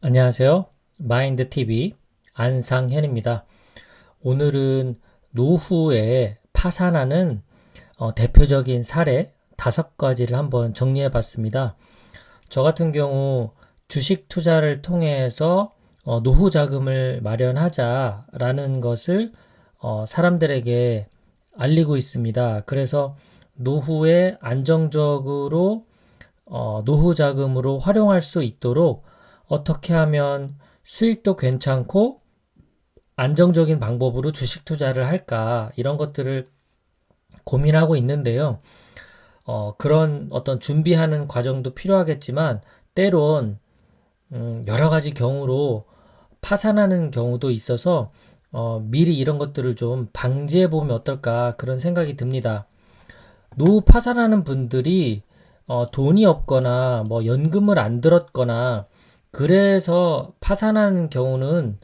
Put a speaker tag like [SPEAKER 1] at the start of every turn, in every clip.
[SPEAKER 1] 안녕하세요. 마인드TV 안상현입니다. 오늘은 노후에 파산하는 대표적인 사례 5가지를 한번 정리해 봤습니다. 저 같은 경우 주식 투자를 통해서 노후 자금을 마련하자라는 것을 사람들에게 알리고 있습니다. 그래서 노후에 안정적으로 노후 자금으로 활용할 수 있도록 어떻게 하면 수익도 괜찮고 안정적인 방법으로 주식 투자를 할까 이런 것들을 고민하고 있는데요. 그런 어떤 준비하는 과정도 필요하겠지만 때론 여러 가지 경우로 파산하는 경우도 있어서 미리 이런 것들을 좀 방지해 보면 어떨까 그런 생각이 듭니다. 노후 파산하는 분들이 돈이 없거나 뭐 연금을 안 들었거나 그래서 파산하는 경우는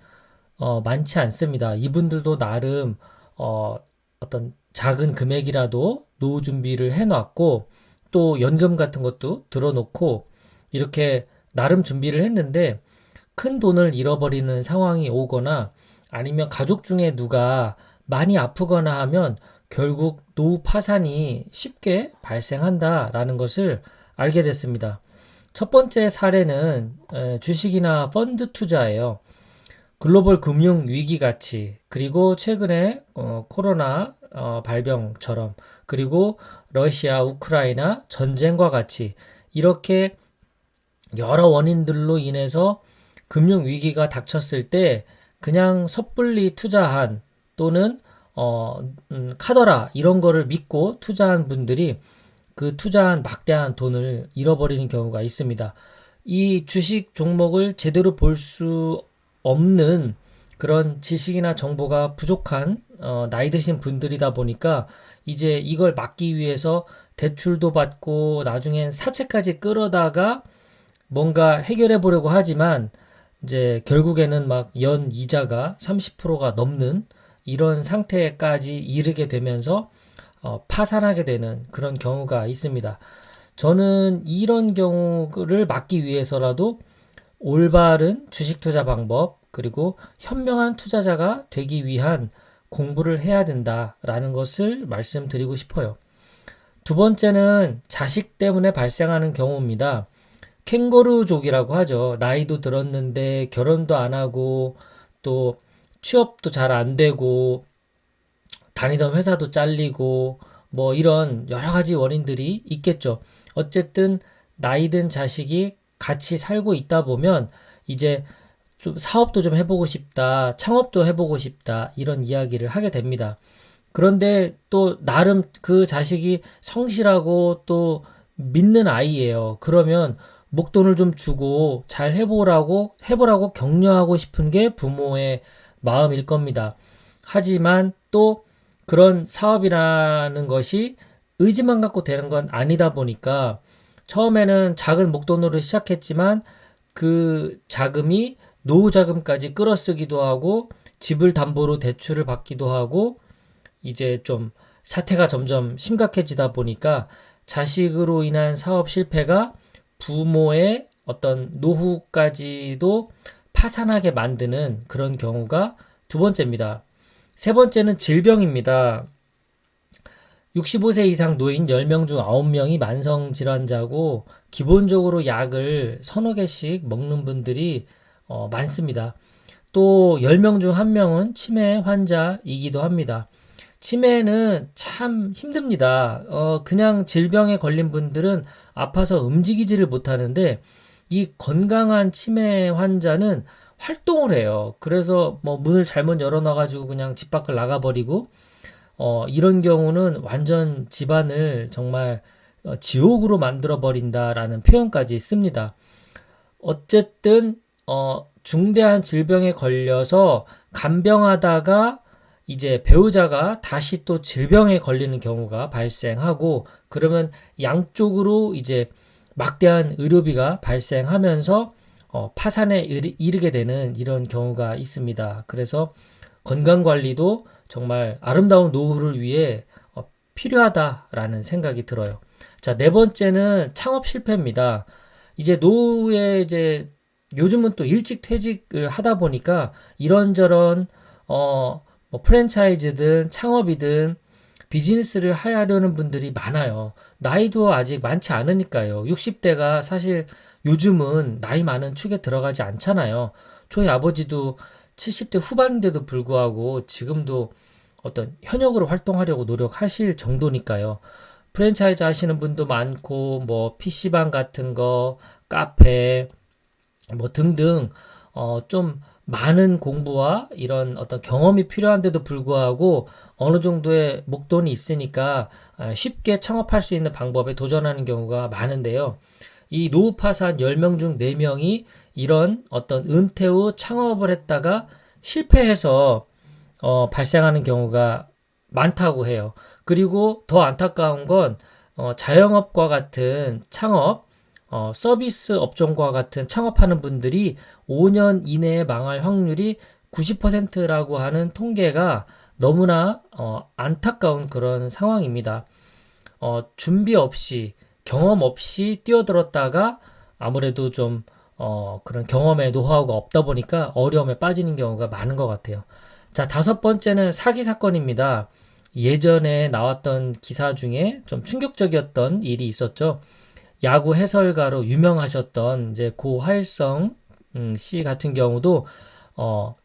[SPEAKER 1] 많지 않습니다. 이분들도 나름 어떤 작은 금액이라도 노후 준비를 해놨고 또 연금 같은 것도 들어놓고 이렇게 나름 준비를 했는데 큰 돈을 잃어버리는 상황이 오거나 아니면 가족 중에 누가 많이 아프거나 하면 결국 노후 파산이 쉽게 발생한다라는 것을 알게 됐습니다. 첫 번째 사례는 주식이나 펀드 투자예요. 글로벌 금융 위기 같이 그리고 최근에 코로나 발병처럼 그리고 러시아 우크라이나 전쟁과 같이 이렇게 여러 원인들로 인해서 금융 위기가 닥쳤을 때 그냥 섣불리 투자한 또는 카더라 이런 거를 믿고 투자한 분들이 그 투자한 막대한 돈을 잃어버리는 경우가 있습니다. 이 주식 종목을 제대로 볼 수 없는 그런 지식이나 정보가 부족한 나이 드신 분들이다 보니까 이제 이걸 막기 위해서 대출도 받고 나중엔 사채까지 끌어다가 뭔가 해결해 보려고 하지만 이제 결국에는 막 연 이자가 30%가 넘는 이런 상태까지 이르게 되면서 파산하게 되는 그런 경우가 있습니다. 저는 이런 경우를 막기 위해서라도 올바른 주식 투자 방법 그리고 현명한 투자자가 되기 위한 공부를 해야 된다라는 것을 말씀드리고 싶어요. 두 번째는 자식 때문에 발생하는 경우입니다. 캥거루족이라고 하죠. 나이도 들었는데 결혼도 안 하고 또 취업도 잘 안 되고 다니던 회사도 잘리고 뭐 이런 여러 가지 원인들이 있겠죠. 어쨌든 나이 든 자식이 같이 살고 있다 보면 이제 좀 사업도 좀 해보고 싶다, 창업도 해보고 싶다 이런 이야기를 하게 됩니다. 그런데 또 나름 그 자식이 성실하고 또 믿는 아이예요. 그러면 목돈을 좀 주고 잘 해보라고 격려하고 싶은 게 부모의 마음일 겁니다. 하지만 또 그런 사업이라는 것이 의지만 갖고 되는 건 아니다 보니까 처음에는 작은 목돈으로 시작했지만 그 자금이 노후 자금까지 끌어쓰기도 하고 집을 담보로 대출을 받기도 하고 이제 좀 사태가 점점 심각해지다 보니까 자식으로 인한 사업 실패가 부모의 어떤 노후까지도 파산하게 만드는 그런 경우가 두 번째입니다. 세 번째는 질병입니다. 65세 이상 노인 10명 중 9명이 만성질환자고 기본적으로 약을 서너 개씩 먹는 분들이 많습니다. 또 10명 중 1명은 치매 환자이기도 합니다. 치매는 참 힘듭니다. 그냥 질병에 걸린 분들은 아파서 움직이지를 못하는데 이 건강한 치매 환자는 활동을 해요. 그래서 뭐 문을 잘못 열어놔가지고 그냥 집 밖을 나가버리고 이런 경우는 완전 집안을 정말 지옥으로 만들어버린다라는 표현까지 씁니다. 어쨌든 중대한 질병에 걸려서 간병하다가 이제 배우자가 다시 또 질병에 걸리는 경우가 발생하고 그러면 양쪽으로 이제 막대한 의료비가 발생하면서 파산에 이르게 되는 이런 경우가 있습니다. 그래서 건강관리도 정말 아름다운 노후를 위해 필요하다라는 생각이 들어요. 자, 네 번째는 창업 실패입니다. 이제 요즘은 또 일찍 퇴직을 하다 보니까 이런저런 뭐 프랜차이즈든 창업이든 비즈니스를 하려는 분들이 많아요. 나이도 아직 많지 않으니까요. 60대가 사실 요즘은 나이 많은 축에 들어가지 않잖아요. 저희 아버지도 70대 후반인데도 불구하고 지금도 어떤 현역으로 활동하려고 노력하실 정도니까요. 프랜차이즈 하시는 분도 많고, 뭐, PC방 같은 거, 카페, 뭐 등등 좀 많은 공부와 이런 어떤 경험이 필요한데도 불구하고 어느 정도의 목돈이 있으니까 쉽게 창업할 수 있는 방법에 도전하는 경우가 많은데요. 이 노후 파산 10명 중 4명이 이런 어떤 은퇴 후 창업을 했다가 실패해서 발생하는 경우가 많다고 해요. 그리고 더 안타까운 건 자영업과 같은 창업, 서비스 업종과 같은 창업하는 분들이 5년 이내에 망할 확률이 90%라고 하는 통계가 너무나 안타까운 그런 상황입니다. 준비 없이 경험 없이 뛰어들었다가 아무래도 좀 그런 경험의 노하우가 없다 보니까 어려움에 빠지는 경우가 많은 것 같아요. 자, 다섯 번째는 사기 사건입니다. 예전에 나왔던 기사 중에 좀 충격적이었던 일이 있었죠. 야구 해설가로 유명하셨던 이제 고하일성 씨 같은 경우도 어,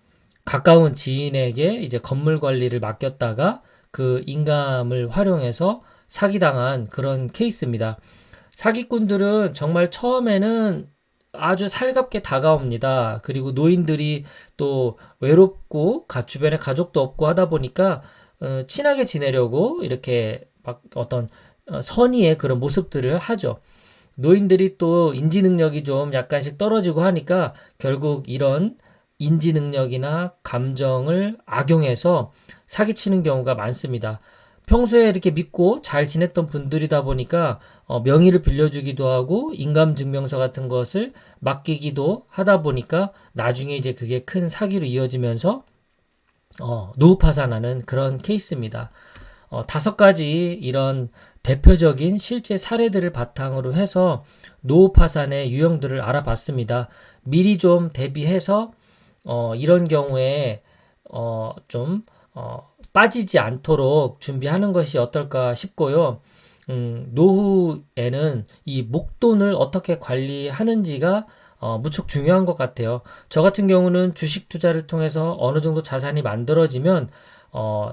[SPEAKER 1] 가까운 지인에게 이제 건물 관리를 맡겼다가 그 인감을 활용해서 사기당한 그런 케이스입니다. 사기꾼들은 정말 처음에는 아주 살갑게 다가옵니다. 그리고 노인들이 또 외롭고 주변에 가족도 없고 하다 보니까 친하게 지내려고 이렇게 막 어떤 선의의 그런 모습들을 하죠. 노인들이 또 인지 능력이 좀 약간씩 떨어지고 하니까 결국 이런 인지 능력이나 감정을 악용해서 사기치는 경우가 많습니다. 평소에 이렇게 믿고 잘 지냈던 분들이다 보니까 명의를 빌려주기도 하고 인감증명서 같은 것을 맡기기도 하다 보니까 나중에 이제 그게 큰 사기로 이어지면서 노후 파산하는 그런 케이스입니다. 다섯 가지 이런 대표적인 실제 사례들을 바탕으로 해서 노후 파산의 유형들을 알아봤습니다. 미리 좀 대비해서 이런 경우에 좀 빠지지 않도록 준비하는 것이 어떨까 싶고요. 노후에는 이 목돈을 어떻게 관리하는지가 무척 중요한 것 같아요. 저 같은 경우는 주식 투자를 통해서 어느 정도 자산이 만들어지면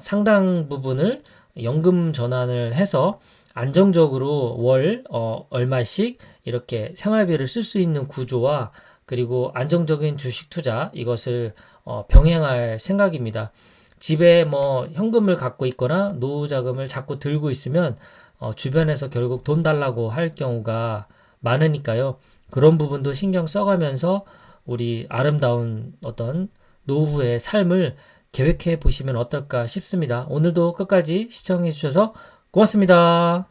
[SPEAKER 1] 상당 부분을 연금 전환을 해서 안정적으로 월 얼마씩 이렇게 생활비를 쓸 수 있는 구조와 그리고 안정적인 주식 투자 이것을 병행할 생각입니다. 집에 뭐 현금을 갖고 있거나 노후 자금을 자꾸 들고 있으면 주변에서 결국 돈 달라고 할 경우가 많으니까요. 그런 부분도 신경 써가면서 우리 아름다운 어떤 노후의 삶을 계획해 보시면 어떨까 싶습니다. 오늘도 끝까지 시청해 주셔서 고맙습니다.